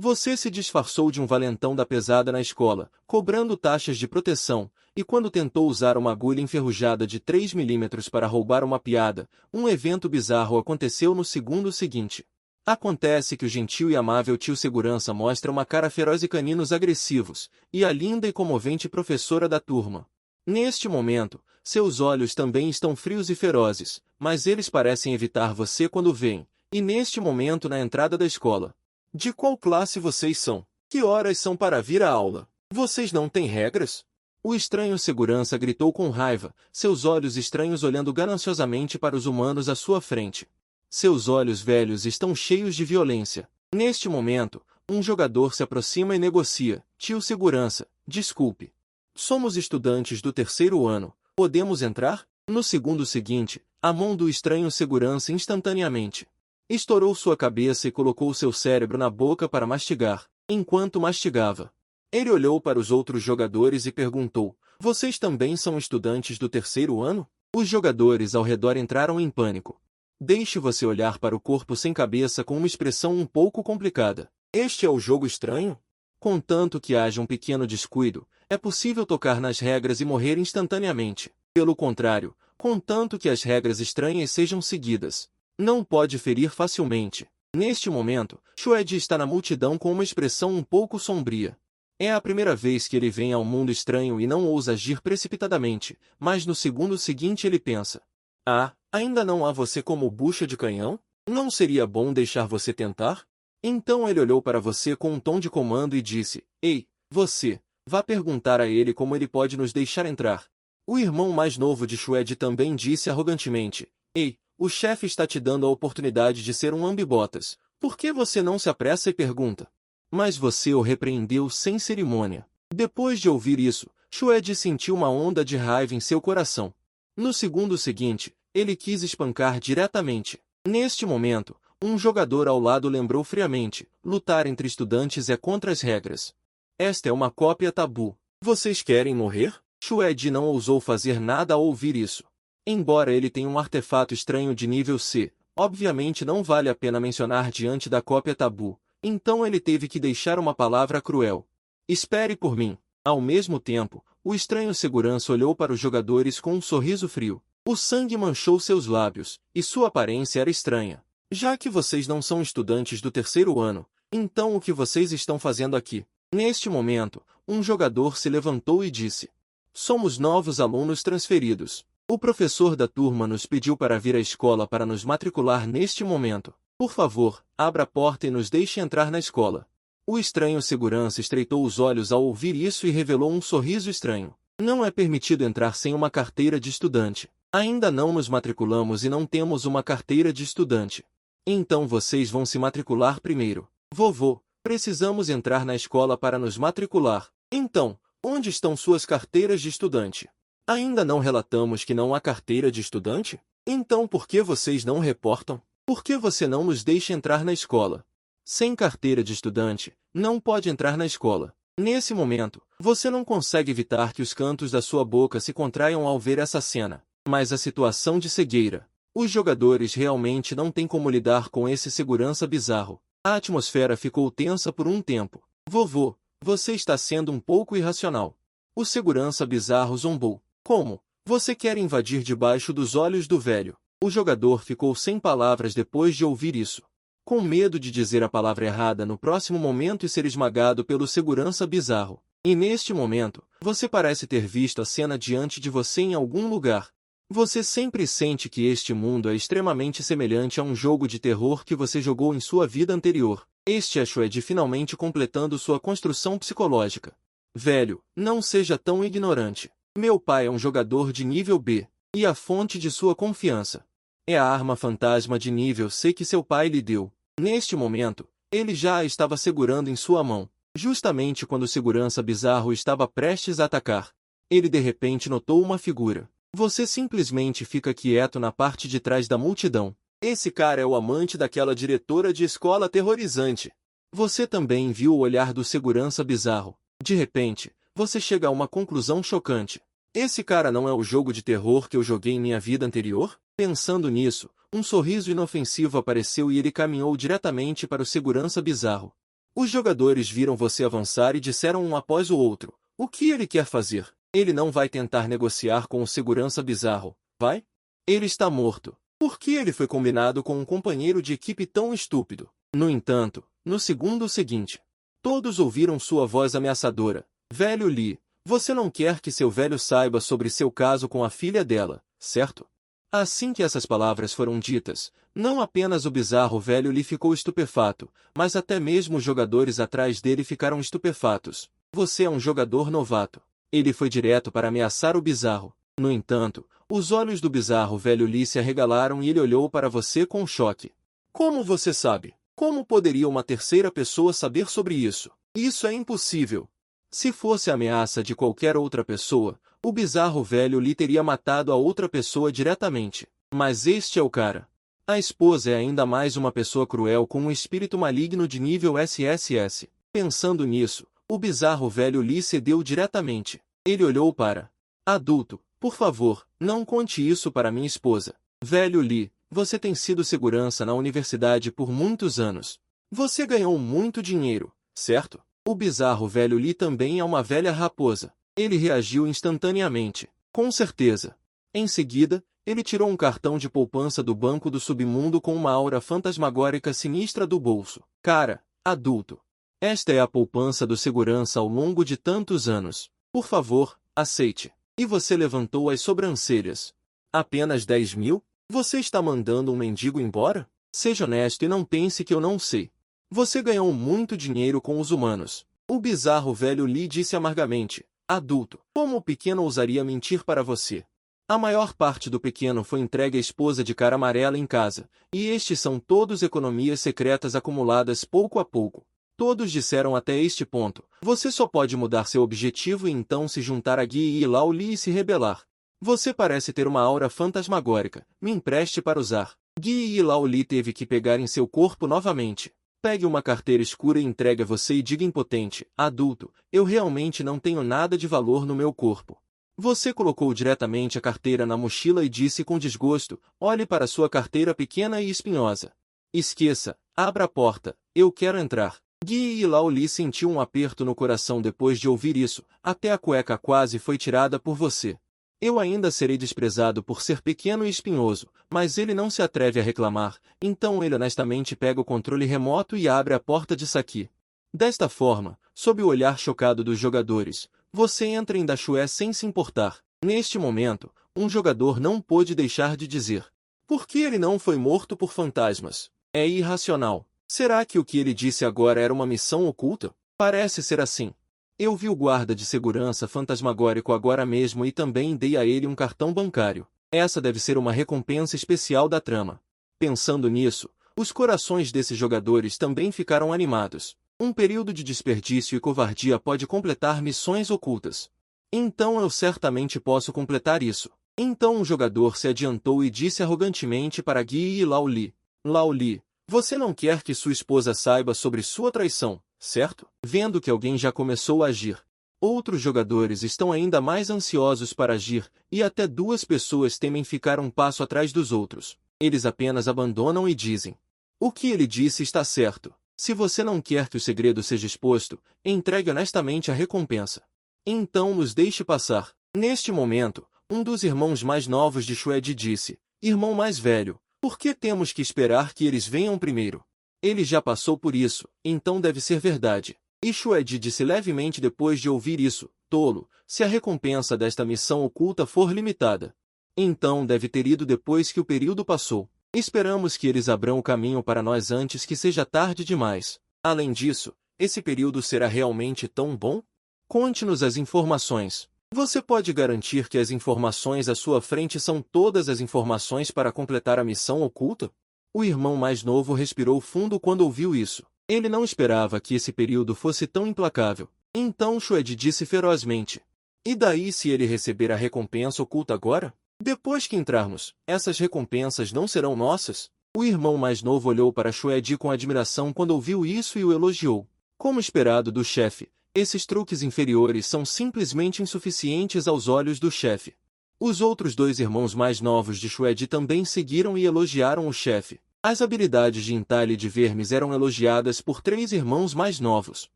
Você se disfarçou de um valentão da pesada na escola, cobrando taxas de proteção, e quando tentou usar uma agulha enferrujada de 3 milímetros para roubar uma piada, um evento bizarro aconteceu no segundo seguinte. Acontece que o gentil e amável tio segurança mostra uma cara feroz e caninos agressivos, e a linda e comovente professora da turma. Neste momento, seus olhos também estão frios e ferozes, mas eles parecem evitar você quando vêm, e neste momento na entrada da escola. De qual classe vocês são? Que horas são para vir à aula? Vocês não têm regras? O estranho segurança gritou com raiva, seus olhos estranhos olhando gananciosamente para os humanos à sua frente. Seus olhos velhos estão cheios de violência. Neste momento, um jogador se aproxima e negocia. Tio segurança, desculpe. Somos estudantes do terceiro ano. Podemos entrar? No segundo seguinte, a mão do estranho segurança instantaneamente estourou sua cabeça e colocou seu cérebro na boca para mastigar. Enquanto mastigava, ele olhou para os outros jogadores e perguntou: vocês também são estudantes do terceiro ano? Os jogadores ao redor entraram em pânico. Deixe você olhar para o corpo sem cabeça com uma expressão um pouco complicada. Este é o jogo estranho? Contanto que haja um pequeno descuido, é possível tocar nas regras e morrer instantaneamente. Pelo contrário, contanto que as regras estranhas sejam seguidas, não pode ferir facilmente. Neste momento, Shued está na multidão com uma expressão um pouco sombria. É a primeira vez que ele vem ao mundo estranho e não ousa agir precipitadamente, mas no segundo seguinte ele pensa: ah, ainda não há você como bucha de canhão? Não seria bom deixar você tentar? Então ele olhou para você com um tom de comando e disse: ei, você, vá perguntar a ele como ele pode nos deixar entrar. O irmão mais novo de Shued também disse arrogantemente: ei, o chefe está te dando a oportunidade de ser um lambibotas. Por que você não se apressa e pergunta? Mas você o repreendeu sem cerimônia. Depois de ouvir isso, Shued sentiu uma onda de raiva em seu coração. No segundo seguinte, ele quis espancar diretamente. Neste momento, um jogador ao lado lembrou friamente: lutar entre estudantes é contra as regras. Esta é uma cópia tabu. Vocês querem morrer? Shued não ousou fazer nada ao ouvir isso. Embora ele tenha um artefato estranho de nível C, obviamente não vale a pena mencionar diante da cópia tabu, então ele teve que deixar uma palavra cruel. Espere por mim. Ao mesmo tempo, o estranho segurança olhou para os jogadores com um sorriso frio. O sangue manchou seus lábios, e sua aparência era estranha. Já que vocês não são estudantes do terceiro ano, então o que vocês estão fazendo aqui? Neste momento, um jogador se levantou e disse: somos novos alunos transferidos. O professor da turma nos pediu para vir à escola para nos matricular neste momento. Por favor, abra a porta e nos deixe entrar na escola. O estranho segurança estreitou os olhos ao ouvir isso e revelou um sorriso estranho. Não é permitido entrar sem uma carteira de estudante. Ainda não nos matriculamos e não temos uma carteira de estudante. Então vocês vão se matricular primeiro. Vovô, precisamos entrar na escola para nos matricular. Então, onde estão suas carteiras de estudante? Ainda não relatamos que não há carteira de estudante? Então por que vocês não reportam? Por que você não nos deixa entrar na escola? Sem carteira de estudante, não pode entrar na escola. Nesse momento, você não consegue evitar que os cantos da sua boca se contraiam ao ver essa cena. Mas a situação de cegueira. Os jogadores realmente não têm como lidar com esse segurança bizarro. A atmosfera ficou tensa por um tempo. Vovô, você está sendo um pouco irracional. O segurança bizarro zombou. Como? Você quer invadir debaixo dos olhos do velho? O jogador ficou sem palavras depois de ouvir isso. Com medo de dizer a palavra errada no próximo momento e ser esmagado pelo segurança bizarro. E neste momento, você parece ter visto a cena diante de você em algum lugar. Você sempre sente que este mundo é extremamente semelhante a um jogo de terror que você jogou em sua vida anterior. Este é Shued finalmente completando sua construção psicológica. Velho, não seja tão ignorante. Meu pai é um jogador de nível B, e a fonte de sua confiança é a arma fantasma de nível C que seu pai lhe deu. Neste momento, ele já a estava segurando em sua mão, justamente quando o segurança bizarro estava prestes a atacar. Ele de repente notou uma figura. Você simplesmente fica quieto na parte de trás da multidão. Esse cara é o amante daquela diretora de escola aterrorizante. Você também viu o olhar do segurança bizarro. De repente, você chega a uma conclusão chocante. Esse cara não é o jogo de terror que eu joguei em minha vida anterior? Pensando nisso, um sorriso inofensivo apareceu e ele caminhou diretamente para o segurança bizarro. Os jogadores viram você avançar e disseram um após o outro: o que ele quer fazer? Ele não vai tentar negociar com o segurança bizarro, vai? Ele está morto. Por que ele foi combinado com um companheiro de equipe tão estúpido? No entanto, no segundo seguinte, todos ouviram sua voz ameaçadora. Velho Lee, você não quer que seu velho saiba sobre seu caso com a filha dela, certo? Assim que essas palavras foram ditas, não apenas o bizarro velho Lee ficou estupefato, mas até mesmo os jogadores atrás dele ficaram estupefatos. Você é um jogador novato. Ele foi direto para ameaçar o bizarro. No entanto, os olhos do bizarro velho Lee se arregalaram e ele olhou para você com choque. Como você sabe? Como poderia uma terceira pessoa saber sobre isso? Isso é impossível. Se fosse a ameaça de qualquer outra pessoa, o bizarro velho Lee teria matado a outra pessoa diretamente. Mas este é o cara. A esposa é ainda mais uma pessoa cruel com um espírito maligno de nível SSS. Pensando nisso, o bizarro velho Lee cedeu diretamente. Ele olhou para adulto. Por favor, não conte isso para minha esposa. Velho Lee, você tem sido segurança na universidade por muitos anos. Você ganhou muito dinheiro, certo? O bizarro velho Lee também é uma velha raposa. Ele reagiu instantaneamente. Com certeza. Em seguida, ele tirou um cartão de poupança do banco do submundo com uma aura fantasmagórica sinistra do bolso. Cara, adulto. Esta é a poupança do segurança ao longo de tantos anos. Por favor, aceite. E você levantou as sobrancelhas. Apenas 10 mil? Você está mandando um mendigo embora? Seja honesto e não pense que eu não sei. Você ganhou muito dinheiro com os humanos. O bizarro velho Lee disse amargamente. Adulto, como o pequeno ousaria mentir para você? A maior parte do pequeno foi entregue à esposa de cara amarela em casa, e estes são todos economias secretas acumuladas pouco a pouco. Todos disseram até este ponto. Você só pode mudar seu objetivo e então se juntar a Guy e Lao Li e se rebelar. Você parece ter uma aura fantasmagórica. Me empreste para usar. Guy e Lao Li teve que pegar em seu corpo novamente. Pegue uma carteira escura e entregue a você e diga impotente. Adulto, eu realmente não tenho nada de valor no meu corpo. Você colocou diretamente a carteira na mochila e disse com desgosto, olhe para sua carteira pequena e espinhosa. Esqueça, abra a porta, eu quero entrar. Guy e Lao Li sentiu um aperto no coração depois de ouvir isso, até a cueca quase foi tirada por você. Eu ainda serei desprezado por ser pequeno e espinhoso, mas ele não se atreve a reclamar, então ele honestamente pega o controle remoto e abre a porta de Saki. Desta forma, sob o olhar chocado dos jogadores, você entra em Dashue sem se importar. Neste momento, um jogador não pôde deixar de dizer: por que ele não foi morto por fantasmas? É irracional. Será que o que ele disse agora era uma missão oculta? Parece ser assim. Eu vi o guarda de segurança fantasmagórico agora mesmo e também dei a ele um cartão bancário. Essa deve ser uma recompensa especial da trama. Pensando nisso, os corações desses jogadores também ficaram animados. Um período de desperdício e covardia pode completar missões ocultas. Então eu certamente posso completar isso. Então um jogador se adiantou e disse arrogantemente para Guy e Lao Li. Lao Li, você não quer que sua esposa saiba sobre sua traição, certo? Vendo que alguém já começou a agir. Outros jogadores estão ainda mais ansiosos para agir, e até duas pessoas temem ficar um passo atrás dos outros. Eles apenas abandonam e dizem: o que ele disse está certo. Se você não quer que o segredo seja exposto, entregue honestamente a recompensa. Então nos deixe passar. Neste momento, um dos irmãos mais novos de Shuedi disse: irmão mais velho, por que temos que esperar que eles venham primeiro? Ele já passou por isso, então deve ser verdade. E Shuedi disse levemente depois de ouvir isso: tolo, se a recompensa desta missão oculta for limitada. Então deve ter ido depois que o período passou. Esperamos que eles abram o caminho para nós antes que seja tarde demais. Além disso, esse período será realmente tão bom? Conte-nos as informações. Você pode garantir que as informações à sua frente são todas as informações para completar a missão oculta? O irmão mais novo respirou fundo quando ouviu isso. Ele não esperava que esse período fosse tão implacável. Então Shuedi disse ferozmente: e daí se ele receber a recompensa oculta agora? Depois que entrarmos, essas recompensas não serão nossas? O irmão mais novo olhou para Shuedi com admiração quando ouviu isso e o elogiou. Como esperado do chefe, esses truques inferiores são simplesmente insuficientes aos olhos do chefe. Os outros dois irmãos mais novos de Shuedi também seguiram e elogiaram o chefe. As habilidades de entalhe de vermes eram elogiadas por 3 irmãos mais novos.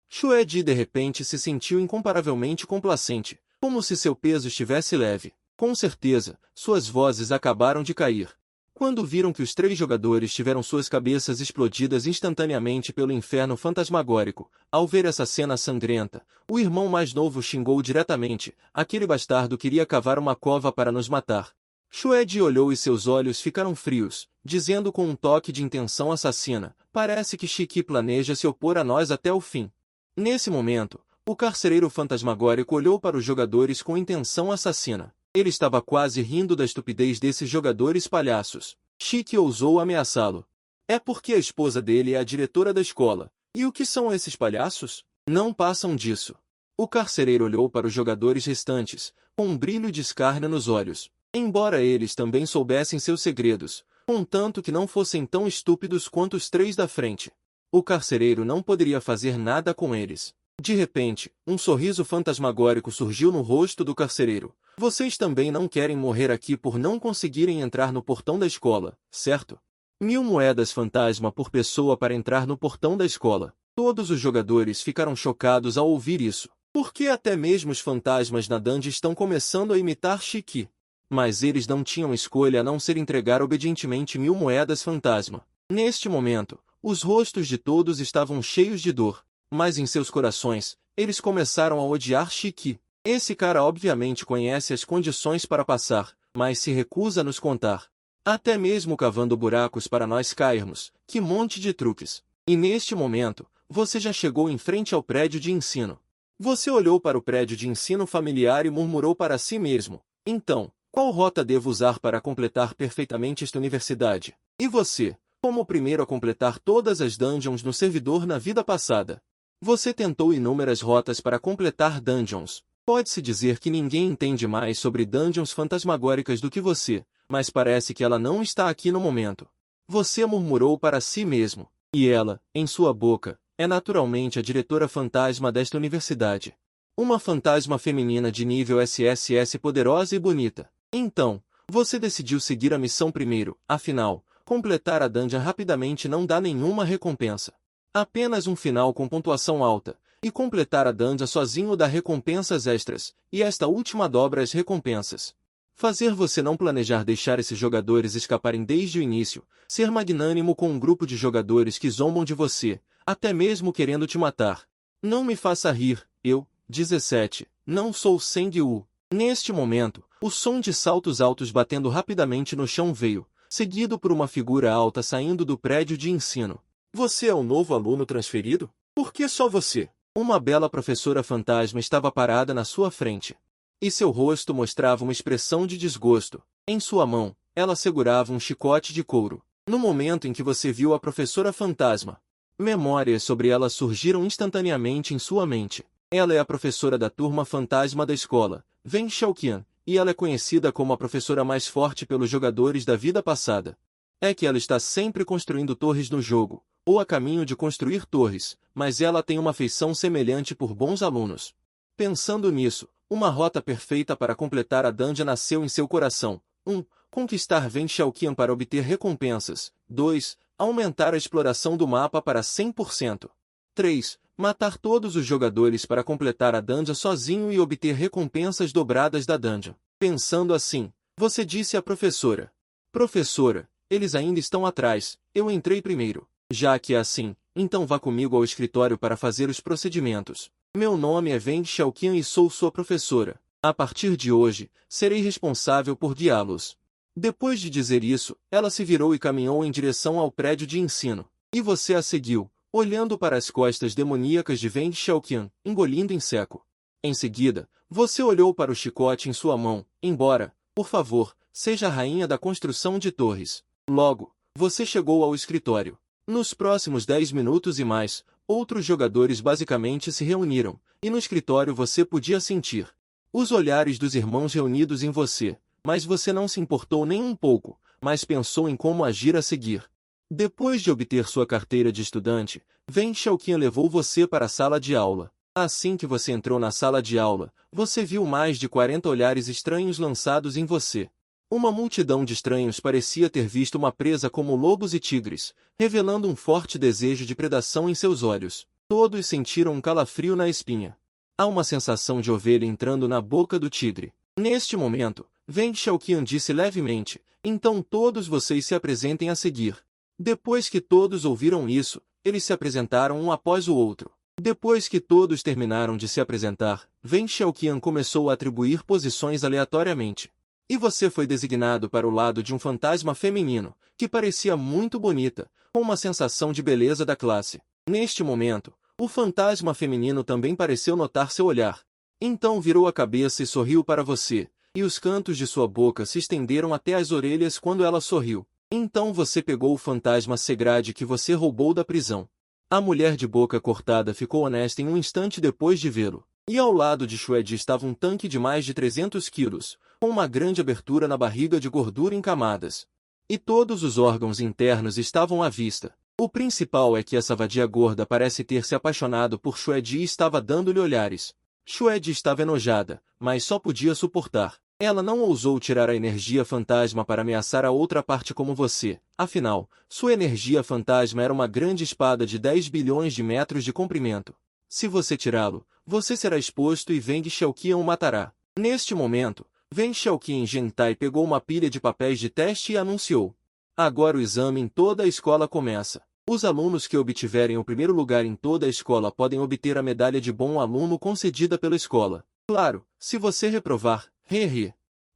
Xuedi de repente se sentiu incomparavelmente complacente, como se seu peso estivesse leve. Com certeza, suas vozes acabaram de cair. Quando viram que os 3 jogadores tiveram suas cabeças explodidas instantaneamente pelo inferno fantasmagórico, ao ver essa cena sangrenta, o irmão mais novo xingou diretamente: aquele bastardo queria cavar uma cova para nos matar. Xuedi olhou e seus olhos ficaram frios, dizendo com um toque de intenção assassina: parece que Shiki planeja se opor a nós até o fim. Nesse momento, o carcereiro fantasmagórico olhou para os jogadores com intenção assassina. Ele estava quase rindo da estupidez desses jogadores palhaços. Shiki ousou ameaçá-lo. É porque a esposa dele é a diretora da escola. E o que são esses palhaços? Não passam disso. O carcereiro olhou para os jogadores restantes, com um brilho de escárnio nos olhos. Embora eles também soubessem seus segredos, contanto que não fossem tão estúpidos quanto os 3 da frente. O carcereiro não poderia fazer nada com eles. De repente, um sorriso fantasmagórico surgiu no rosto do carcereiro. Vocês também não querem morrer aqui por não conseguirem entrar no portão da escola, certo? 1000 moedas fantasma por pessoa para entrar no portão da escola. Todos os jogadores ficaram chocados ao ouvir isso, porque até mesmo os fantasmas na dungeon estão começando a imitar Shiki. Mas eles não tinham escolha a não ser entregar obedientemente 1000 moedas fantasma. Neste momento, os rostos de todos estavam cheios de dor, mas em seus corações, eles começaram a odiar Shiki. Esse cara obviamente conhece as condições para passar, mas se recusa a nos contar. Até mesmo cavando buracos para nós cairmos. Que monte de truques. E neste momento, você já chegou em frente ao prédio de ensino. Você olhou para o prédio de ensino familiar e murmurou para si mesmo: então, qual rota devo usar para completar perfeitamente esta universidade? E você, como o primeiro a completar todas as dungeons no servidor na vida passada? Você tentou inúmeras rotas para completar dungeons. Pode-se dizer que ninguém entende mais sobre dungeons fantasmagóricas do que você, mas parece que ela não está aqui no momento. Você murmurou para si mesmo, e ela, em sua boca, é naturalmente a diretora fantasma desta universidade. Uma fantasma feminina de nível SSS poderosa e bonita. Então, você decidiu seguir a missão primeiro, afinal, completar a dungeon rapidamente não dá nenhuma recompensa. Apenas um final com pontuação alta. E completar a dungeon sozinho dá recompensas extras, e esta última dobra as recompensas. Fazer você não planejar deixar esses jogadores escaparem desde o início, ser magnânimo com um grupo de jogadores que zombam de você, até mesmo querendo te matar. Não me faça rir, eu, 17, não sou Seng-Wu. Neste momento, o som de saltos altos batendo rapidamente no chão veio, seguido por uma figura alta saindo do prédio de ensino. Você é o novo aluno transferido? Por que só você? Uma bela professora fantasma estava parada na sua frente. E seu rosto mostrava uma expressão de desgosto. Em sua mão, ela segurava um chicote de couro. No momento em que você viu a professora fantasma, memórias sobre ela surgiram instantaneamente em sua mente. Ela é a professora da turma fantasma da escola, Wen Xiaoqian, e ela é conhecida como a professora mais forte pelos jogadores da vida passada. É que ela está sempre construindo torres no jogo, ou a caminho de construir torres, mas ela tem uma afeição semelhante por bons alunos. Pensando nisso, uma rota perfeita para completar a dungeon nasceu em seu coração. 1. Conquistar Wen Xiaoqian para obter recompensas. 2. Aumentar a exploração do mapa para 100%. 3. Matar todos os jogadores para completar a dungeon sozinho e obter recompensas dobradas da dungeon. Pensando assim, você disse à professora: Professora, eles ainda estão atrás, eu entrei primeiro. Já que é assim, então vá comigo ao escritório para fazer os procedimentos. Meu nome é Wen Xiaoqian e sou sua professora. A partir de hoje, serei responsável por guiá-los. Depois de dizer isso, ela se virou e caminhou em direção ao prédio de ensino. E você a seguiu, olhando para as costas demoníacas de Wen Xiaoqian, engolindo em seco. Em seguida, você olhou para o chicote em sua mão, embora, por favor, seja a rainha da construção de torres. Logo, você chegou ao escritório. Nos próximos 10 minutos e mais, outros jogadores basicamente se reuniram, e no escritório você podia sentir os olhares dos irmãos reunidos em você, mas você não se importou nem um pouco, mas pensou em como agir a seguir. Depois de obter sua carteira de estudante, Wen Xiaoqian levou você para a sala de aula. Assim que você entrou na sala de aula, você viu mais de 40 olhares estranhos lançados em você. Uma multidão de estranhos parecia ter visto uma presa como lobos e tigres, revelando um forte desejo de predação em seus olhos. Todos sentiram um calafrio na espinha. Há uma sensação de ovelha entrando na boca do tigre. Neste momento, Wang Xiaoqian disse levemente, então todos vocês se apresentem a seguir. Depois que todos ouviram isso, eles se apresentaram um após o outro. Depois que todos terminaram de se apresentar, Wang Xiaoqian começou a atribuir posições aleatoriamente. E você foi designado para o lado de um fantasma feminino, que parecia muito bonita, com uma sensação de beleza da classe. Neste momento, o fantasma feminino também pareceu notar seu olhar. Então virou a cabeça e sorriu para você, e os cantos de sua boca se estenderam até as orelhas quando ela sorriu. Então você pegou o fantasma Segrade que você roubou da prisão. A mulher de boca cortada ficou honesta em um instante depois de vê-lo. E ao lado de Xuedi estava um tanque de mais de 300 quilos, com uma grande abertura na barriga de gordura em camadas. E todos os órgãos internos estavam à vista. O principal é que essa vadia gorda parece ter se apaixonado por Xuedi e estava dando-lhe olhares. Xuedi estava enojada, mas só podia suportar. Ela não ousou tirar a energia fantasma para ameaçar a outra parte como você. Afinal, sua energia fantasma era uma grande espada de 10 bilhões de metros de comprimento. Se você tirá-lo, você será exposto e Wang Xiaoqian o matará. Neste momento, Wang Xiaoqian Gentai pegou uma pilha de papéis de teste e anunciou. Agora o exame em toda a escola começa. Os alunos que obtiverem o primeiro lugar em toda a escola podem obter a medalha de bom aluno concedida pela escola. Claro, se você reprovar,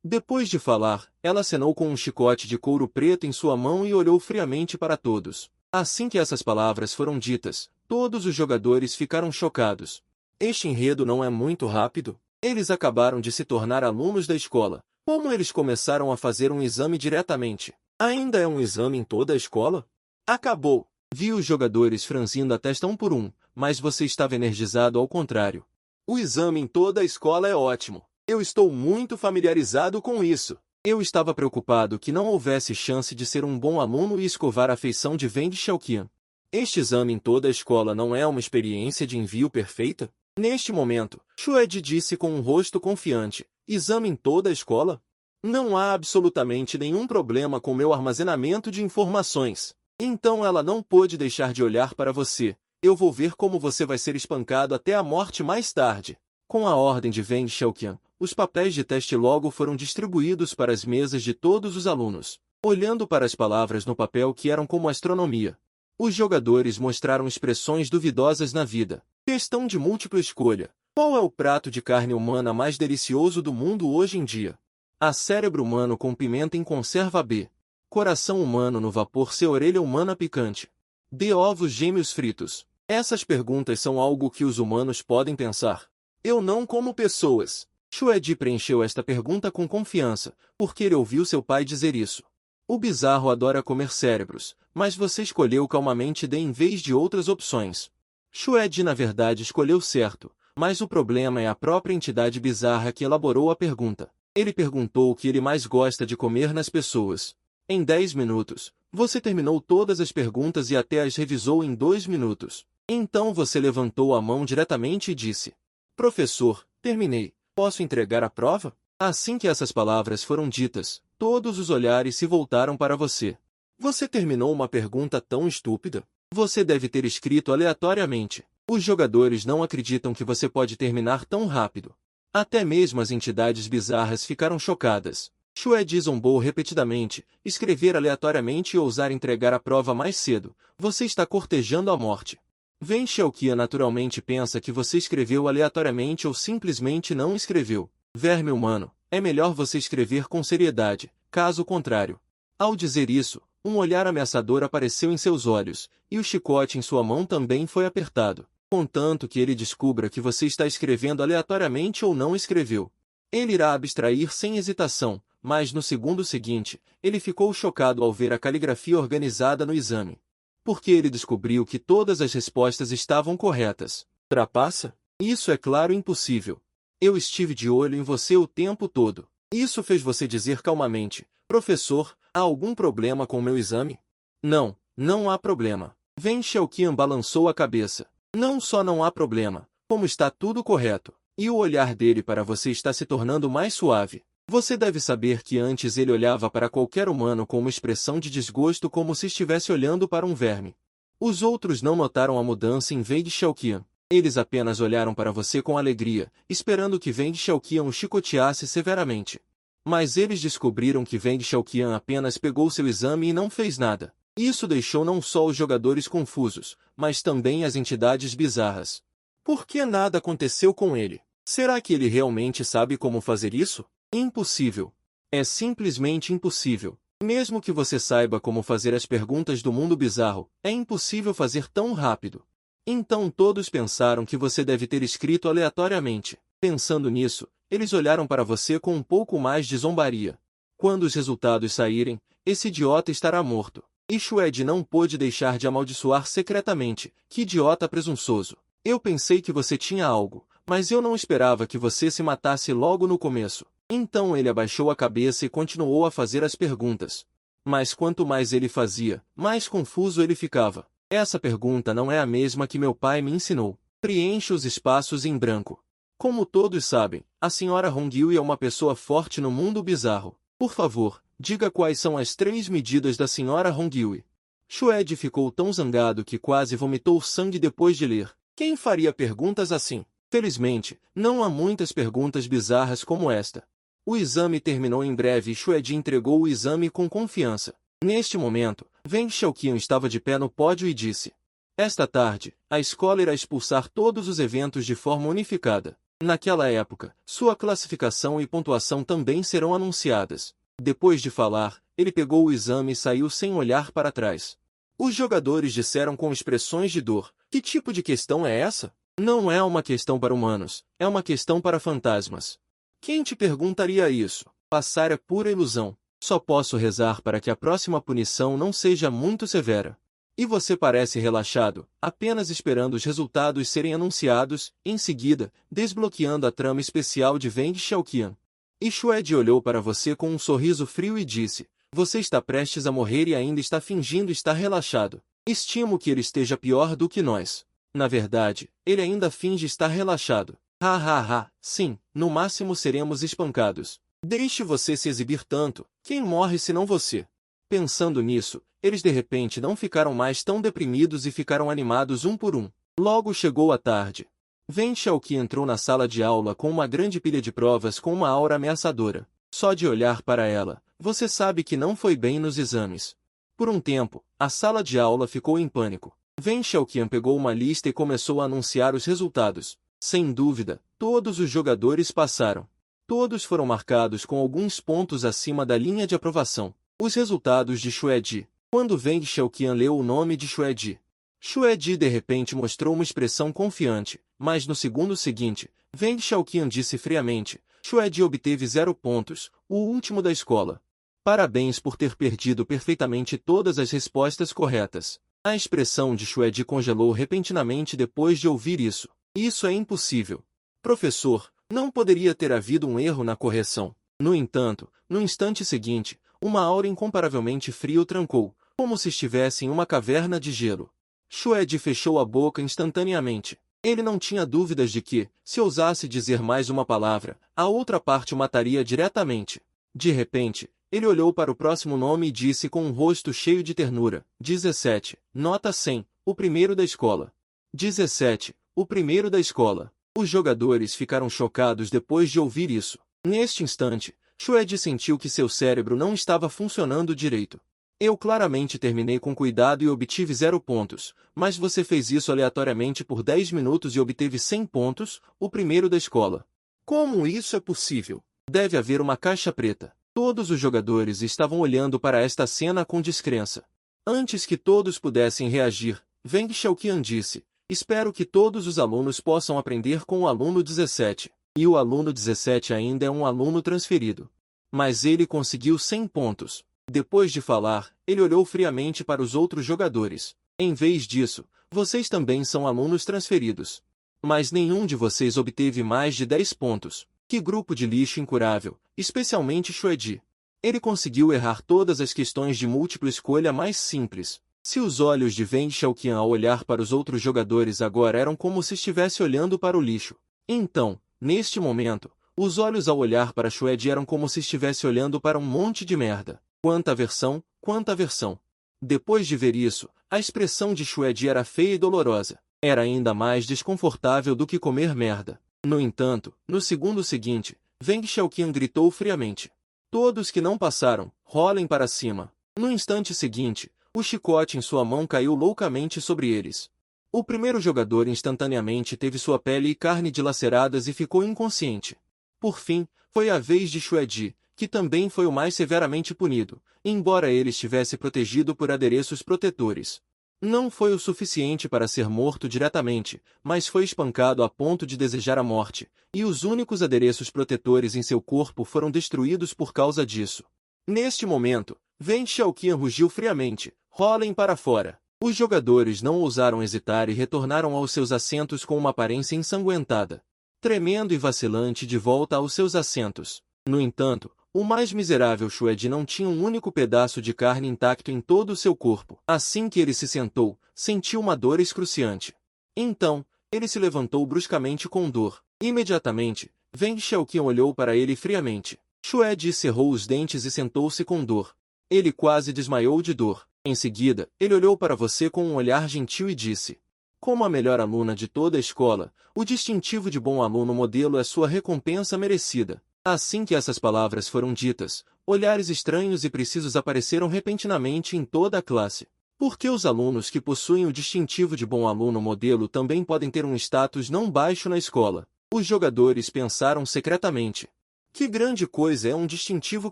Depois de falar, ela acenou com um chicote de couro preto em sua mão e olhou friamente para todos. Assim que essas palavras foram ditas, todos os jogadores ficaram chocados. Este enredo não é muito rápido? Eles acabaram de se tornar alunos da escola. Como eles começaram a fazer um exame diretamente? Ainda é um exame em toda a escola? Acabou! Vi os jogadores franzindo a testa um por um, mas você estava energizado ao contrário. O exame em toda a escola é ótimo. Eu estou muito familiarizado com isso. Eu estava preocupado que não houvesse chance de ser um bom aluno e escovar a feição de Wang Xiaoqian. Este exame em toda a escola não é uma experiência de envio perfeita? Neste momento, Xuedi disse com um rosto confiante, exame em toda a escola? Não há absolutamente nenhum problema com meu armazenamento de informações. Então ela não pôde deixar de olhar para você. Eu vou ver como você vai ser espancado até a morte mais tarde. Com a ordem de Wang Xiaoqian, os papéis de teste logo foram distribuídos para as mesas de todos os alunos. Olhando para as palavras no papel que eram como astronomia, os jogadores mostraram expressões duvidosas na vida. Questão de múltipla escolha. Qual é o prato de carne humana mais delicioso do mundo hoje em dia? A. Cérebro humano com pimenta em conserva. B. Coração humano no vapor. C. Orelha humana picante. D. Ovos gêmeos fritos. Essas perguntas são algo que os humanos podem pensar. Eu não como pessoas. Xuedi preencheu esta pergunta com confiança, porque ele ouviu seu pai dizer isso. O bizarro adora comer cérebros, mas você escolheu calmamente D em vez de outras opções. Xuedi na verdade escolheu certo, mas o problema é a própria entidade bizarra que elaborou a pergunta. Ele perguntou o que ele mais gosta de comer nas pessoas. Em 10 minutos, você terminou todas as perguntas e até as revisou em 2 minutos. Então você levantou a mão diretamente e disse: Professor, terminei. Posso entregar a prova? Assim que essas palavras foram ditas, todos os olhares se voltaram para você. Você terminou uma pergunta tão estúpida? Você deve ter escrito aleatoriamente. Os jogadores não acreditam que você pode terminar tão rápido. Até mesmo as entidades bizarras ficaram chocadas. Xuedi zombou repetidamente, escrever aleatoriamente e ousar entregar a prova mais cedo. Você está cortejando a morte. Wang Xiaoqian naturalmente pensa que você escreveu aleatoriamente ou simplesmente não escreveu. Verme humano, é melhor você escrever com seriedade, caso contrário. Ao dizer isso, um olhar ameaçador apareceu em seus olhos, e o chicote em sua mão também foi apertado, contanto que ele descubra que você está escrevendo aleatoriamente ou não escreveu. Ele irá abstrair sem hesitação, mas no segundo seguinte, ele ficou chocado ao ver a caligrafia organizada no exame. Porque ele descobriu que todas as respostas estavam corretas. Trapaça? Isso é claro impossível. Eu estive de olho em você o tempo todo. Isso fez você dizer calmamente: Professor, há algum problema com meu exame? Não, não há problema. Wang Xiaoqian balançou a cabeça. Não só não há problema, como está tudo correto. E o olhar dele para você está se tornando mais suave. Você deve saber que antes ele olhava para qualquer humano com uma expressão de desgosto como se estivesse olhando para um verme. Os outros não notaram a mudança em Wang Xiaoqian. Eles apenas olharam para você com alegria, esperando que Wang Xiaoqian o chicoteasse severamente. Mas eles descobriram que Wang Xiaoqian apenas pegou seu exame e não fez nada. Isso deixou não só os jogadores confusos, mas também as entidades bizarras. Por que nada aconteceu com ele? Será que ele realmente sabe como fazer isso? Impossível. É simplesmente impossível. Mesmo que você saiba como fazer as perguntas do mundo bizarro, é impossível fazer tão rápido. Então todos pensaram que você deve ter escrito aleatoriamente. Pensando nisso, eles olharam para você com um pouco mais de zombaria. Quando os resultados saírem, esse idiota estará morto. E Xuede não pôde deixar de amaldiçoar secretamente. Que idiota presunçoso. Eu pensei que você tinha algo, mas eu não esperava que você se matasse logo no começo. Então ele abaixou a cabeça e continuou a fazer as perguntas. Mas quanto mais ele fazia, mais confuso ele ficava. Essa pergunta não é a mesma que meu pai me ensinou. Preencha os espaços em branco. Como todos sabem, a senhora Hongyue é uma pessoa forte no mundo bizarro. Por favor, diga quais são as 3 medidas da senhora Hongyue. Xuede ficou tão zangado que quase vomitou sangue depois de ler. Quem faria perguntas assim? Felizmente, não há muitas perguntas bizarras como esta. O exame terminou em breve e Xuede entregou o exame com confiança. Neste momento, Wang Xiaoqian estava de pé no pódio e disse: esta tarde, a escola irá expulsar todos os eventos de forma unificada. Naquela época, sua classificação e pontuação também serão anunciadas. Depois de falar, ele pegou o exame e saiu sem olhar para trás. Os jogadores disseram com expressões de dor: que tipo de questão é essa? Não é uma questão para humanos, é uma questão para fantasmas. Quem te perguntaria isso? Passar é pura ilusão. Só posso rezar para que a próxima punição não seja muito severa. E você parece relaxado, apenas esperando os resultados serem anunciados, em seguida, desbloqueando a trama especial de Wang Xiaoqian. E Xuede olhou para você com um sorriso frio e disse: você está prestes a morrer e ainda está fingindo estar relaxado. Estimo que ele esteja pior do que nós. Na verdade, ele ainda finge estar relaxado. Ha ha ha, sim, no máximo seremos espancados. Deixe você se exibir tanto, quem morre senão você? Pensando nisso, eles de repente não ficaram mais tão deprimidos e ficaram animados um por um. Logo chegou a tarde. Wang Xiaoqian entrou na sala de aula com uma grande pilha de provas com uma aura ameaçadora. Só de olhar para ela, você sabe que não foi bem nos exames. Por um tempo, a sala de aula ficou em pânico. Wang Xiaoqian pegou uma lista e começou a anunciar os resultados. Sem dúvida, todos os jogadores passaram. Todos foram marcados com alguns pontos acima da linha de aprovação. Os resultados de Xuede. Quando Wang Xiaoqian leu o nome de Xuede, Xuede de repente mostrou uma expressão confiante, mas no segundo seguinte, Wang Xiaoqian disse friamente: Xuede obteve 0 pontos, o último da escola. Parabéns por ter perdido perfeitamente todas as respostas corretas. A expressão de Xuede congelou repentinamente depois de ouvir isso. Isso é impossível. Professor, não poderia ter havido um erro na correção. No entanto, no instante seguinte, uma aura incomparavelmente fria o trancou, como se estivesse em uma caverna de gelo. Xuede fechou a boca instantaneamente. Ele não tinha dúvidas de que, se ousasse dizer mais uma palavra, a outra parte o mataria diretamente. De repente, ele olhou para o próximo nome e disse com um rosto cheio de ternura: 17, nota 100, o primeiro da escola. 17, o primeiro da escola. Os jogadores ficaram chocados depois de ouvir isso. Neste instante, Xuede sentiu que seu cérebro não estava funcionando direito. Eu claramente terminei com cuidado e obtive 0 pontos, mas você fez isso aleatoriamente por 10 minutos e obteve 100 pontos, o primeiro da escola. Como isso é possível? Deve haver uma caixa preta. Todos os jogadores estavam olhando para esta cena com descrença. Antes que todos pudessem reagir, Wang Xiaoqian disse: espero que todos os alunos possam aprender com o aluno 17. E o aluno 17 ainda é um aluno transferido. Mas ele conseguiu 100 pontos. Depois de falar, ele olhou friamente para os outros jogadores. Em vez disso, vocês também são alunos transferidos. Mas nenhum de vocês obteve mais de 10 pontos. Que grupo de lixo incurável, especialmente Xuede. Ele conseguiu errar todas as questões de múltipla escolha mais simples. Se os olhos de Wang Xiaoqian ao olhar para os outros jogadores agora eram como se estivesse olhando para o lixo. Então, neste momento, Os olhos ao olhar para Shwed eram como se estivesse olhando para um monte de merda. Quanta aversão, quanta aversão. Depois de ver isso, a expressão de Shwed era feia e dolorosa. Era ainda mais desconfortável do que comer merda. No entanto, no segundo seguinte, Veng Xiaoqian gritou friamente. Todos que não passaram, rolem para cima. No instante seguinte, o chicote em sua mão caiu loucamente sobre eles. O primeiro jogador instantaneamente teve sua pele e carne dilaceradas e ficou inconsciente. Por fim, foi a vez de Shwed, que também foi o mais severamente punido, embora ele estivesse protegido por adereços protetores. Não foi o suficiente para ser morto diretamente, mas foi espancado a ponto de desejar a morte, e os únicos adereços protetores em seu corpo foram destruídos por causa disso. Neste momento, Veng Xiaoqian rugiu friamente, rolem para fora. Os jogadores não ousaram hesitar e retornaram aos seus assentos com uma aparência ensanguentada. Tremendo e vacilante de volta aos seus assentos. No entanto, o mais miserável Shwed não tinha um único pedaço de carne intacto em todo o seu corpo. Assim que ele se sentou, sentiu uma dor excruciante. Então, ele se levantou bruscamente com dor. Imediatamente, Veng Xiaoqian olhou para ele friamente. Shwed cerrou os dentes e sentou-se com dor. Ele quase desmaiou de dor. Em seguida, ele olhou para você com um olhar gentil e disse: como a melhor aluna de toda a escola, o distintivo de bom aluno modelo é sua recompensa merecida. Assim que essas palavras foram ditas, olhares estranhos e precisos apareceram repentinamente em toda a classe. Porque os alunos que possuem o distintivo de bom aluno modelo também podem ter um status não baixo na escola. Os jogadores pensaram secretamente. Que grande coisa é um distintivo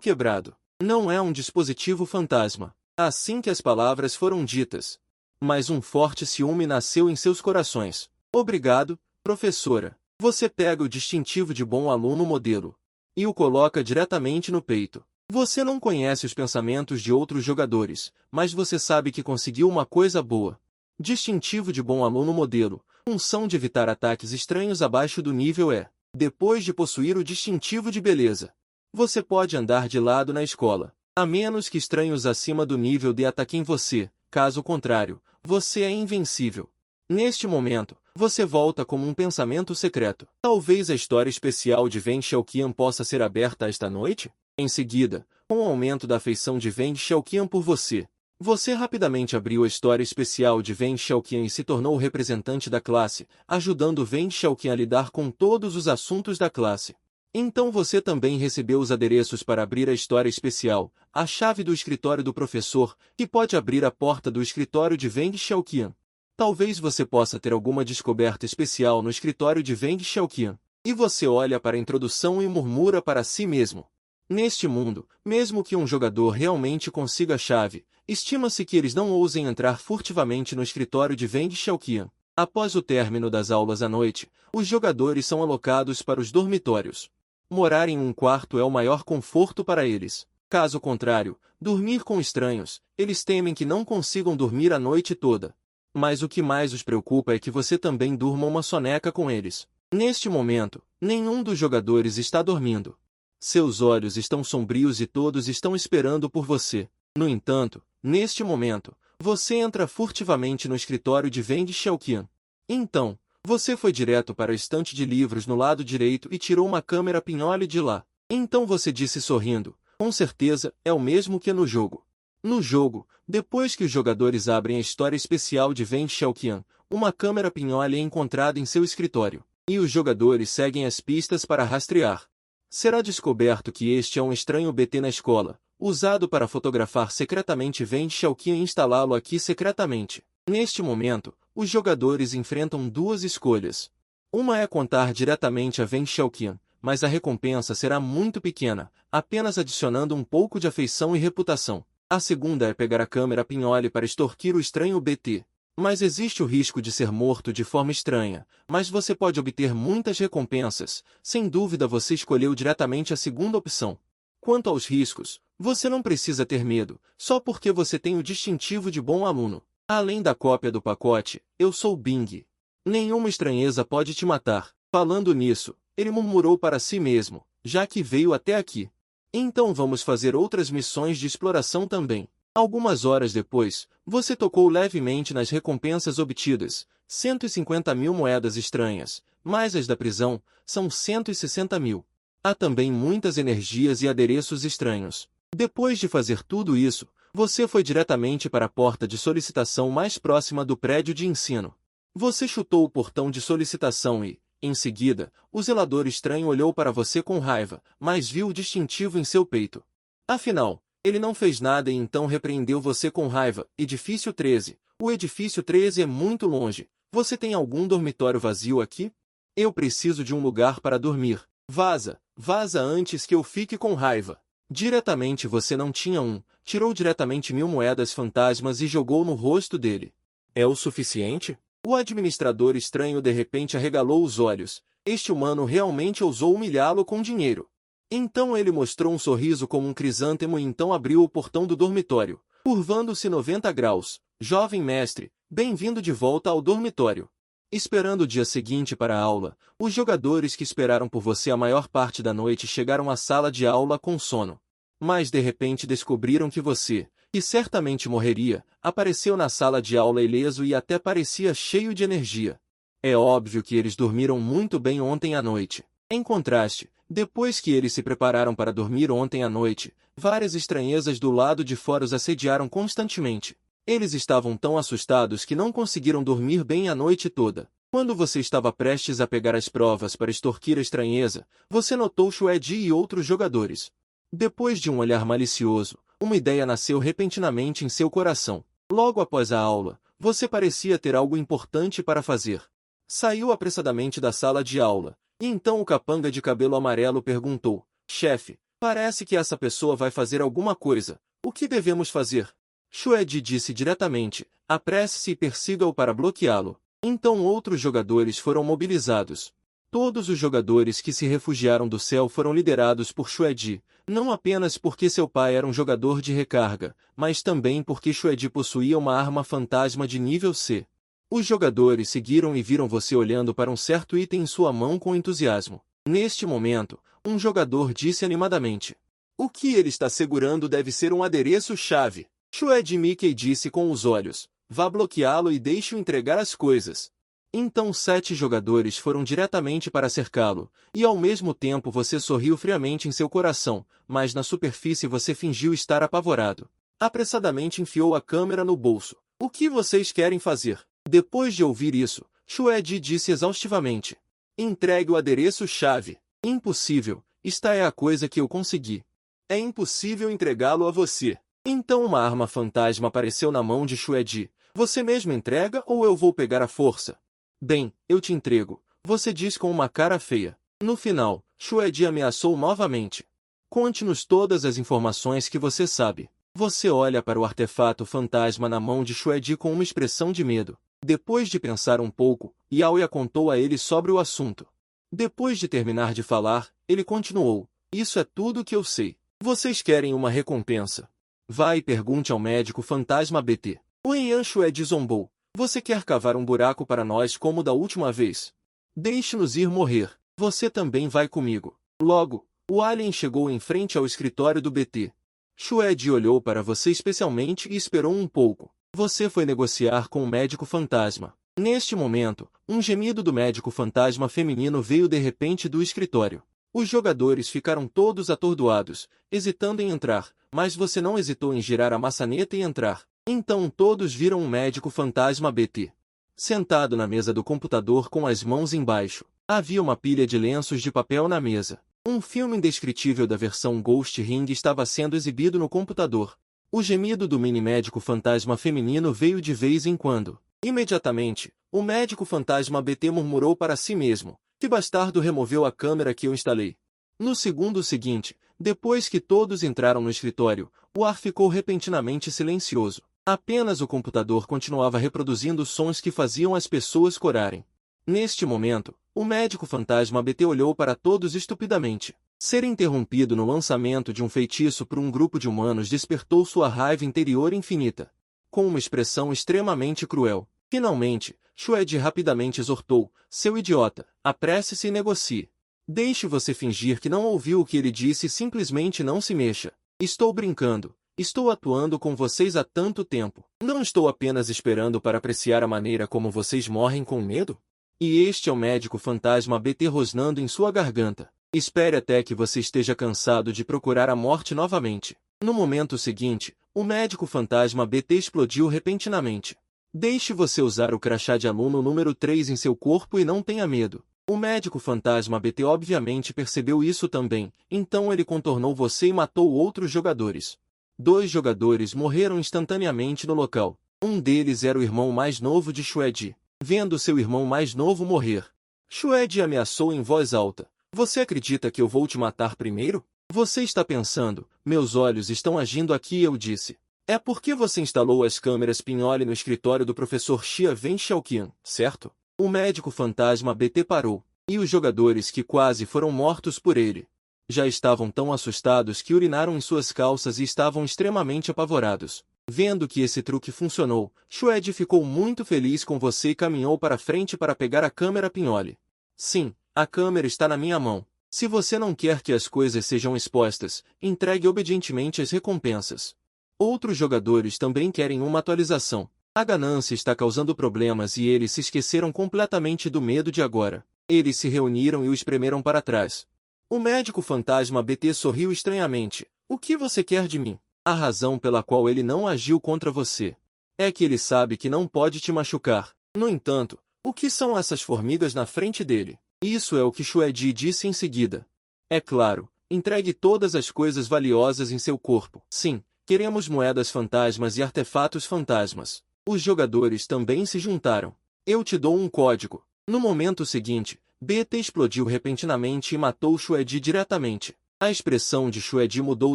quebrado. Não é um dispositivo fantasma. Assim que as palavras foram ditas. Mas um forte ciúme nasceu em seus corações. Obrigado, professora. Você pega o distintivo de bom aluno modelo e o coloca diretamente no peito. Você não conhece os pensamentos de outros jogadores, mas você sabe que conseguiu uma coisa boa. Distintivo de bom aluno modelo. Função de evitar ataques estranhos abaixo do nível é. Depois de possuir o distintivo de beleza, você pode andar de lado na escola, a menos que estranhos acima do nível de ataquem você. Caso contrário, você é invencível. Neste momento, você volta como um pensamento secreto. Talvez a história especial de Veng Xiaoqian possa ser aberta esta noite? Em seguida, com o aumento da afeição de Veng Xiaoqian por você, você rapidamente abriu a história especial de Veng Xiaoqian e se tornou o representante da classe, ajudando Veng Xiaoqian a lidar com todos os assuntos da classe. Então você também recebeu os adereços para abrir a história especial, a chave do escritório do professor, que pode abrir a porta do escritório de Veng Xiaoqian. Talvez você possa ter alguma descoberta especial no escritório de Veng Xiaoqian. E você olha para a introdução e murmura para si mesmo. Neste mundo, mesmo que um jogador realmente consiga a chave, estima-se que eles não ousem entrar furtivamente no escritório de Veng Xiaoqian. Após o término das aulas à noite, os jogadores são alocados para os dormitórios. Morar em um quarto é o maior conforto para eles. Caso contrário, dormir com estranhos, eles temem que não consigam dormir a noite toda. Mas o que mais os preocupa é que você também durma uma soneca com eles. Neste momento, nenhum dos jogadores está dormindo. Seus olhos estão sombrios e todos estão esperando por você. No entanto, neste momento, você entra furtivamente no escritório de Veng Xiaoqian. Então, você foi direto para a estante de livros no lado direito e tirou uma câmera pinhole de lá. Então você disse sorrindo, com certeza, é o mesmo que no jogo. No jogo, depois que os jogadores abrem a história especial de Veng Xiaoqian, uma câmera pinhole é encontrada em seu escritório, e os jogadores seguem as pistas para rastrear. Será descoberto que este é um estranho BT na escola, usado para fotografar secretamente Veng Xiaoqian e instalá-lo aqui secretamente. Neste momento, os jogadores enfrentam duas escolhas. Uma é contar diretamente a Veng Xiaoqian, mas a recompensa será muito pequena, apenas adicionando um pouco de afeição e reputação. A segunda é pegar a câmera pinhole para extorquir o estranho BT. Mas existe o risco de ser morto de forma estranha, mas você pode obter muitas recompensas. Sem dúvida você escolheu diretamente a segunda opção. Quanto aos riscos, você não precisa ter medo, só porque você tem o distintivo de bom aluno. Além da cópia do pacote, eu sou Bing. Nenhuma estranheza pode te matar. Falando nisso, ele murmurou para si mesmo, já que veio até aqui. Então vamos fazer outras missões de exploração também. Algumas horas depois, você tocou levemente nas recompensas obtidas, 150.000 moedas estranhas, mais as da prisão, são 160.000. Há também muitas energias e adereços estranhos. Depois de fazer tudo isso, você foi diretamente para a porta de solicitação mais próxima do prédio de ensino. Você chutou o portão de solicitação e, em seguida, o zelador estranho olhou para você com raiva, mas viu o distintivo em seu peito. Afinal, ele não fez nada e então repreendeu você com raiva. Edifício 13. O edifício 13 é muito longe. Você tem algum dormitório vazio aqui? Eu preciso de um lugar para dormir. Vaza, vaza antes que eu fique com raiva. Diretamente você não tinha um, tirou diretamente 1000 moedas fantasmas e jogou no rosto dele. É o suficiente? O administrador estranho de repente arregalou os olhos. Este humano realmente ousou humilhá-lo com dinheiro. Então ele mostrou um sorriso como um crisântemo e então abriu o portão do dormitório, curvando-se 90 graus. Jovem mestre, bem-vindo de volta ao dormitório. Esperando o dia seguinte para a aula, os jogadores que esperaram por você a maior parte da noite chegaram à sala de aula com sono. Mas de repente descobriram que você, que certamente morreria, apareceu na sala de aula ileso e até parecia cheio de energia. É óbvio que eles dormiram muito bem ontem à noite. Em contraste, depois que eles se prepararam para dormir ontem à noite, várias estranhezas do lado de fora os assediaram constantemente. Eles estavam tão assustados que não conseguiram dormir bem a noite toda. Quando você estava prestes a pegar as provas para extorquir a estranheza, você notou Shuedi e outros jogadores. Depois de um olhar malicioso, uma ideia nasceu repentinamente em seu coração. Logo após a aula, você parecia ter algo importante para fazer. Saiu apressadamente da sala de aula, e então o capanga de cabelo amarelo perguntou: chefe, parece que essa pessoa vai fazer alguma coisa. O que devemos fazer? Shuedi disse diretamente: apresse-se e persiga-o para bloqueá-lo. Então outros jogadores foram mobilizados. Todos os jogadores que se refugiaram do céu foram liderados por Shuedi, não apenas porque seu pai era um jogador de recarga, mas também porque Shuedi possuía uma arma fantasma de nível C. Os jogadores seguiram e viram você olhando para um certo item em sua mão com entusiasmo. Neste momento, um jogador disse animadamente: o que ele está segurando deve ser um adereço-chave. Shuedi Mickey disse com os olhos: vá bloqueá-lo e deixe-o entregar as coisas. Então 7 jogadores foram diretamente para cercá-lo, e ao mesmo tempo você sorriu friamente em seu coração, mas na superfície você fingiu estar apavorado. Apressadamente enfiou a câmera no bolso. O que vocês querem fazer? Depois de ouvir isso, Shuedi disse exaustivamente: entregue o adereço-chave. Impossível, esta é a coisa que eu consegui. É impossível entregá-lo a você. Então uma arma fantasma apareceu na mão de Shuedi. Você mesmo entrega ou eu vou pegar à força? Bem, eu te entrego, você diz com uma cara feia. No final, Shuedi ameaçou novamente. Conte-nos todas as informações que você sabe. Você olha para o artefato fantasma na mão de Shuedi com uma expressão de medo. Depois de pensar um pouco, Yaoya contou a ele sobre o assunto. Depois de terminar de falar, ele continuou: isso é tudo que eu sei. Vocês querem uma recompensa? Vá e pergunte ao médico fantasma BT. O Yan Shuedi zombou: você quer cavar um buraco para nós como da última vez? Deixe-nos ir morrer. Você também vai comigo. Logo, o alien chegou em frente ao escritório do BT. Shuedi olhou para você especialmente e esperou um pouco. Você foi negociar com o médico fantasma. Neste momento, um gemido do médico fantasma feminino veio de repente do escritório. Os jogadores ficaram todos atordoados, hesitando em entrar, mas você não hesitou em girar a maçaneta e entrar. Então todos viram um médico fantasma BT. Sentado na mesa do computador com as mãos embaixo, havia uma pilha de lenços de papel na mesa. Um filme indescritível da versão Ghost Ring estava sendo exibido no computador. O gemido do mini-médico fantasma feminino veio de vez em quando. Imediatamente, o médico fantasma BT murmurou para si mesmo: que bastardo removeu a câmera que eu instalei. No segundo seguinte, depois que todos entraram no escritório, o ar ficou repentinamente silencioso. Apenas o computador continuava reproduzindo sons que faziam as pessoas corarem. Neste momento, o médico fantasma BT olhou para todos estupidamente. Ser interrompido no lançamento de um feitiço por um grupo de humanos despertou sua raiva interior infinita. Com uma expressão extremamente cruel, finalmente, Shuedi rapidamente exortou: seu idiota, apresse-se e negocie. Deixe você fingir que não ouviu o que ele disse e simplesmente não se mexa. Estou brincando. Estou atuando com vocês há tanto tempo. Não estou apenas esperando para apreciar a maneira como vocês morrem com medo? E este é o médico fantasma BT rosnando em sua garganta. Espere até que você esteja cansado de procurar a morte novamente. No momento seguinte, o médico fantasma BT explodiu repentinamente. Deixe você usar o crachá de aluno número 3 em seu corpo e não tenha medo. O médico fantasma BT obviamente percebeu isso também, então ele contornou você e matou outros jogadores. 2 jogadores morreram instantaneamente no local. Um deles era o irmão mais novo de Shueji. Vendo seu irmão mais novo morrer, Shueji ameaçou em voz alta. Você acredita que eu vou te matar primeiro? Você está pensando, meus olhos estão agindo aqui, eu disse. É porque você instalou as câmeras Pinhole no escritório do professor Xia Wen Xiaoqian, certo? O médico fantasma BT parou, e os jogadores que quase foram mortos por ele já estavam tão assustados que urinaram em suas calças e estavam extremamente apavorados. Vendo que esse truque funcionou, Shueji ficou muito feliz com você e caminhou para frente para pegar a câmera Pinhole. Sim, a câmera está na minha mão. Se você não quer que as coisas sejam expostas, entregue obedientemente as recompensas. Outros jogadores também querem uma atualização. A ganância está causando problemas e eles se esqueceram completamente do medo de agora. Eles se reuniram e o espremeram para trás. O médico fantasma BT sorriu estranhamente. O que você quer de mim? A razão pela qual ele não agiu contra você é que ele sabe que não pode te machucar. No entanto, o que são essas formigas na frente dele? Isso é o que Shueji disse em seguida. É claro, entregue todas as coisas valiosas em seu corpo. Sim, queremos moedas fantasmas e artefatos fantasmas. Os jogadores também se juntaram. Eu te dou um código. No momento seguinte, BT explodiu repentinamente e matou Shueji diretamente. A expressão de Shueji mudou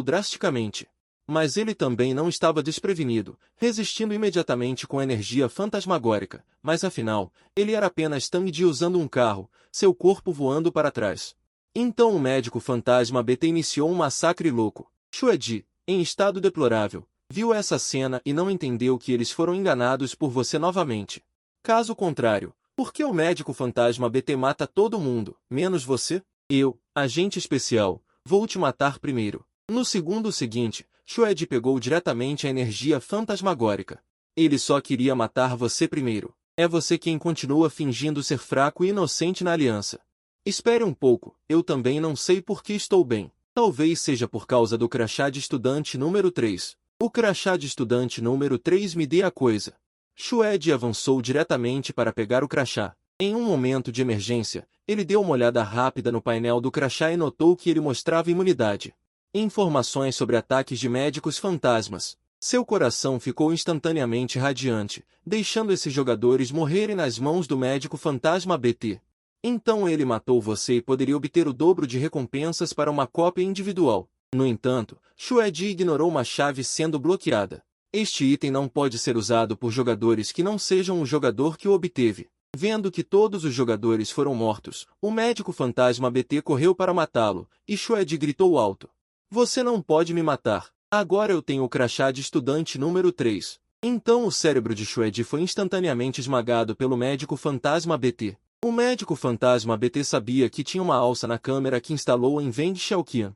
drasticamente. Mas ele também não estava desprevenido, resistindo imediatamente com a energia fantasmagórica, mas afinal, ele era apenas Tang Di usando um carro, seu corpo voando para trás. Então o médico fantasma BT iniciou um massacre louco. Shueji, em estado deplorável, viu essa cena e não entendeu que eles foram enganados por você novamente. Caso contrário, por que o médico fantasma BT mata todo mundo, menos você? Eu, agente especial, vou te matar primeiro. No segundo seguinte, Shueji pegou diretamente a energia fantasmagórica. Ele só queria matar você primeiro. É você quem continua fingindo ser fraco e inocente na aliança. Espere um pouco, eu também não sei por que estou bem. Talvez seja por causa do crachá de estudante número 3. O crachá de estudante número 3 me dê a coisa. Shueji avançou diretamente para pegar o crachá. Em um momento de emergência, ele deu uma olhada rápida no painel do crachá e notou que ele mostrava imunidade. Informações sobre ataques de médicos fantasmas. Seu coração ficou instantaneamente radiante, deixando esses jogadores morrerem nas mãos do médico fantasma BT. Então ele matou você e poderia obter o dobro de recompensas para uma cópia individual. No entanto, Shueji ignorou uma chave sendo bloqueada. Este item não pode ser usado por jogadores que não sejam o jogador que o obteve. Vendo que todos os jogadores foram mortos, o médico fantasma BT correu para matá-lo, e Shueji gritou alto. Você não pode me matar. Agora eu tenho o crachá de estudante número 3. Então o cérebro de Shueji foi instantaneamente esmagado pelo médico fantasma BT. O médico fantasma BT sabia que tinha uma alça na câmera que instalou em Wen Xiaoqian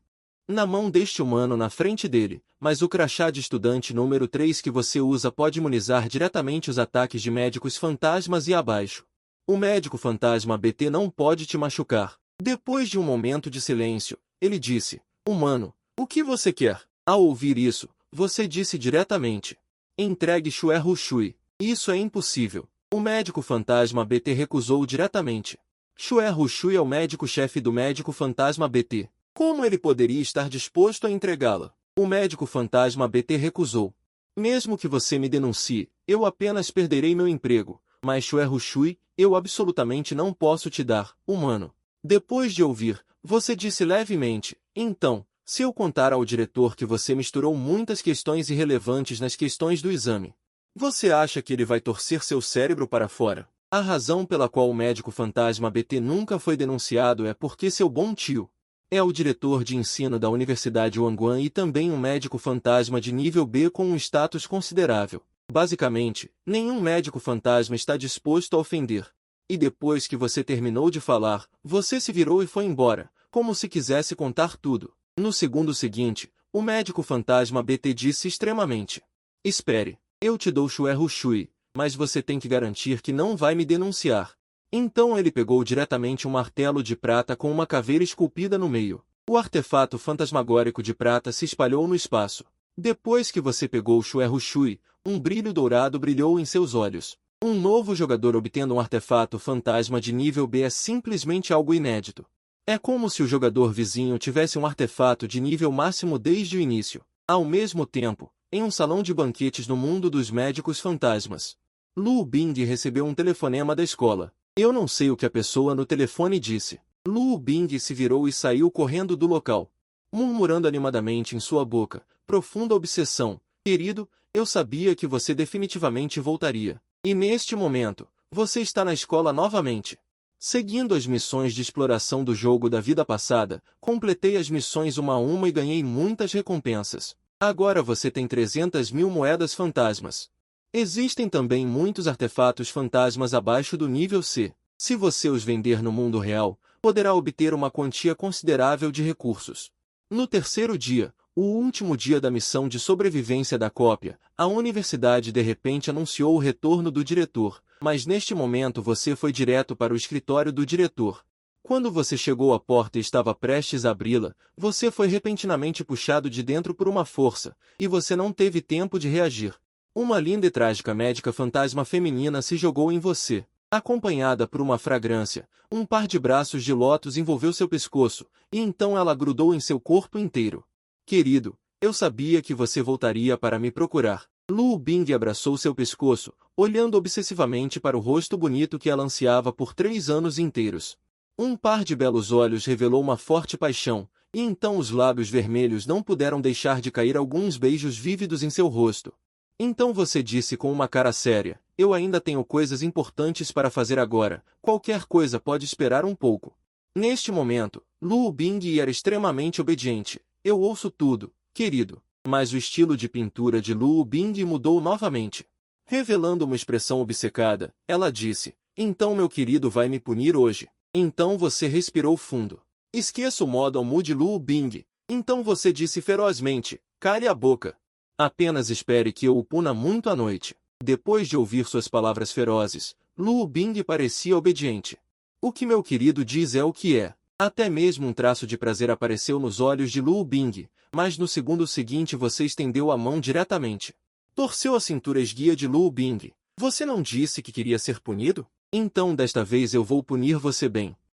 na mão deste humano na frente dele, mas o crachá de estudante número 3 que você usa pode imunizar diretamente os ataques de médicos fantasmas e abaixo. O médico fantasma BT não pode te machucar. Depois de um momento de silêncio, ele disse, humano, o que você quer? Ao ouvir isso, você disse diretamente, entregue Xue Rushui. Isso é impossível. O médico fantasma BT recusou diretamente. Xue Rushui é o médico-chefe do médico fantasma BT. Como ele poderia estar disposto a entregá-la? O médico fantasma BT recusou. Mesmo que você me denuncie, eu apenas perderei meu emprego, mas Xue Rushui, eu absolutamente não posso te dar, humano. Depois de ouvir, você disse levemente, então, se eu contar ao diretor que você misturou muitas questões irrelevantes nas questões do exame, você acha que ele vai torcer seu cérebro para fora? A razão pela qual o médico fantasma BT nunca foi denunciado é porque seu bom tio é o diretor de ensino da Universidade Wangguan e também um médico fantasma de nível B com um status considerável. Basicamente, nenhum médico fantasma está disposto a ofender. E depois que você terminou de falar, você se virou e foi embora, como se quisesse contar tudo. No segundo seguinte, o médico fantasma BT disse extremamente. Espere, eu te dou Xue Rushui, mas você tem que garantir que não vai me denunciar. Então ele pegou diretamente um martelo de prata com uma caveira esculpida no meio. O artefato fantasmagórico de prata se espalhou no espaço. Depois que você pegou o Shueru-Shui, um brilho dourado brilhou em seus olhos. Um novo jogador obtendo um artefato fantasma de nível B é simplesmente algo inédito. É como se o jogador vizinho tivesse um artefato de nível máximo desde o início. Ao mesmo tempo, em um salão de banquetes no mundo dos médicos fantasmas, Lu Bing recebeu um telefonema da escola. Eu não sei o que a pessoa no telefone disse. Lu Bing se virou e saiu correndo do local, murmurando animadamente em sua boca: profunda obsessão. Querido, eu sabia que você definitivamente voltaria. E neste momento, você está na escola novamente. Seguindo as missões de exploração do jogo da vida passada, completei as missões uma a uma e ganhei muitas recompensas. Agora você tem 300.000 moedas fantasmas. Existem também muitos artefatos fantasmas abaixo do nível C. Se você os vender no mundo real, poderá obter uma quantia considerável de recursos. No terceiro dia, o último dia da missão de sobrevivência da cópia, a universidade de repente anunciou o retorno do diretor, mas neste momento você foi direto para o escritório do diretor. Quando você chegou à porta e estava prestes a abri-la, você foi repentinamente puxado de dentro por uma força, e você não teve tempo de reagir. Uma linda e trágica médica fantasma feminina se jogou em você. Acompanhada por uma fragrância, um par de braços de lótus envolveu seu pescoço, e então ela grudou em seu corpo inteiro. Querido, eu sabia que você voltaria para me procurar. Lu Bing abraçou seu pescoço, olhando obsessivamente para o rosto bonito que ela ansiava por 3 anos inteiros. Um par de belos olhos revelou uma forte paixão, e então os lábios vermelhos não puderam deixar de cair alguns beijos vívidos em seu rosto. Então você disse com uma cara séria: eu ainda tenho coisas importantes para fazer agora, qualquer coisa pode esperar um pouco. Neste momento, Lu Bing era extremamente obediente. Eu ouço tudo, querido. Mas o estilo de pintura de Lu Bing mudou novamente. Revelando uma expressão obcecada, ela disse: então meu querido vai me punir hoje. Então você respirou fundo. Esqueça o modo Almu de Lu Bing. Então você disse ferozmente: cale a boca. Apenas espere que eu o puna muito à noite. Depois de ouvir suas palavras ferozes, Lu Bing parecia obediente. O que meu querido diz é o que é. Até mesmo um traço de prazer apareceu nos olhos de Lu Bing, mas no segundo seguinte você estendeu a mão diretamente. Torceu a cintura esguia de Lu Bing. Você não disse que queria ser punido? Então desta vez eu vou punir você bem.